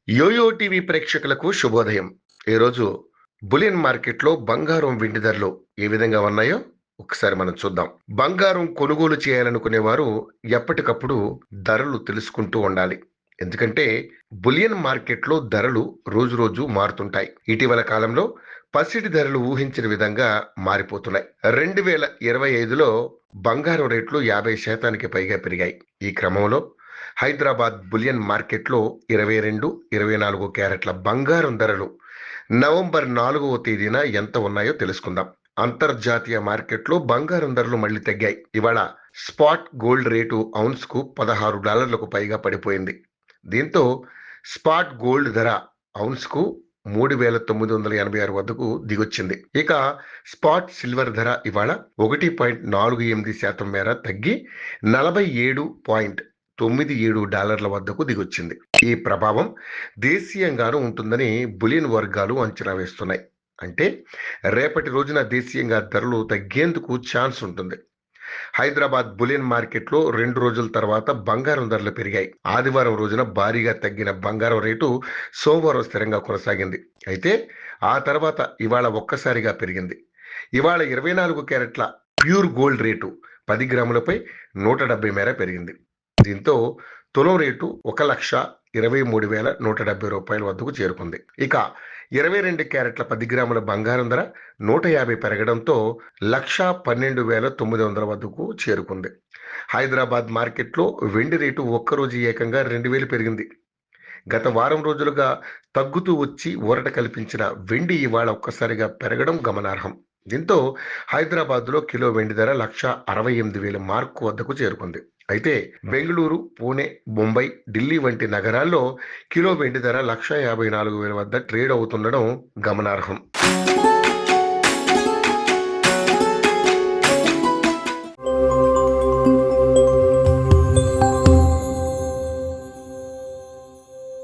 Yo-yo TV ప్రేక్షకులకు శుభోదయం. ఈరోజు బులియన్ మార్కెట్లో బంగారం వెండి ధరలు ఏ విధంగా ఉన్నాయో ఒకసారి మనం చూద్దాం. బంగారం కొనుగోలు చేయాలనుకునేవారు ఎప్పటికప్పుడు ధరలు తెలుసుకుంటూ ఉండాలి. ఎందుకంటే బులియన్ మార్కెట్లో ధరలు రోజు మారుతుంటాయి. ఇటీవల కాలంలో పసిడి ధరలు ఊహించిన విధంగా మారిపోతున్నాయి. 2025లో బంగారం రేట్లు 50% పైగా పెరిగాయి. ఈ క్రమంలో హైదరాబాద్ బులియన్ మార్కెట్లో 22, 24 క్యారెట్ల బంగారం ధరలు నవంబర్ 4వ తేదీన ఎంత ఉన్నాయో తెలుసుకుందాం. అంతర్జాతీయ మార్కెట్లో బంగారం ధరలు మళ్ళీ తగ్గాయి. ఇవాళ స్పాట్ గోల్డ్ రేటు ఔన్స్కు $16లకు పైగా పడిపోయింది. దీంతో స్పాట్ గోల్డ్ ధర ఔన్స్కు 3,986 వద్దకు దిగొచ్చింది. ఇక స్పాట్ సిల్వర్ ధర ఇవాళ 1.48% మేర తగ్గి $47.97 వద్దకు దిగొచ్చింది. ఈ ప్రభావం దేశీయంగానూ ఉంటుందని బులియన్ వర్గాలు అంచనా వేస్తున్నాయి. అంటే రేపటి రోజున దేశీయంగా ధరలు తగ్గేందుకు ఛాన్స్ ఉంటుంది. హైదరాబాద్ బులియన్ మార్కెట్లో 2 రోజుల తర్వాత బంగారం ధరలు పెరిగాయి. ఆదివారం రోజున భారీగా తగ్గిన బంగారం రేటు సోమవారం స్థిరంగా కొనసాగింది. అయితే ఆ తర్వాత ఇవాళ ఒక్కసారిగా పెరిగింది. ఇవాళ 24 క్యారెట్ల ప్యూర్ గోల్డ్ రేటు 10 గ్రాములపై 170 మేర పెరిగింది. దీంతో తులం రేటు 1,23,170 రూపాయల వద్దకు చేరుకుంది. ఇక 22 క్యారెట్ల 10 గ్రాముల బంగారం ధర 150 పెరగడంతో 1,12,900 వద్దకు చేరుకుంది. హైదరాబాద్ మార్కెట్లో వెండి రేటు ఒక్కరోజు ఏకంగా 2,000 పెరిగింది. గత వారం రోజులుగా తగ్గుతూ వచ్చి ఊరట కల్పించిన వెండి ఇవాళ ఒక్కసారిగా పెరగడం గమనార్హం. దీంతో హైదరాబాద్లో కిలో వెండి ధర 1,68,000 మార్కు వద్దకు చేరుకుంది. అయితే బెంగళూరు, పూణే, ముంబై, ఢిల్లీ వంటి నగరాల్లో కిలో వెండి ధర 1,54,000 వద్ద ట్రేడ్ అవుతుండడం గమనార్హం.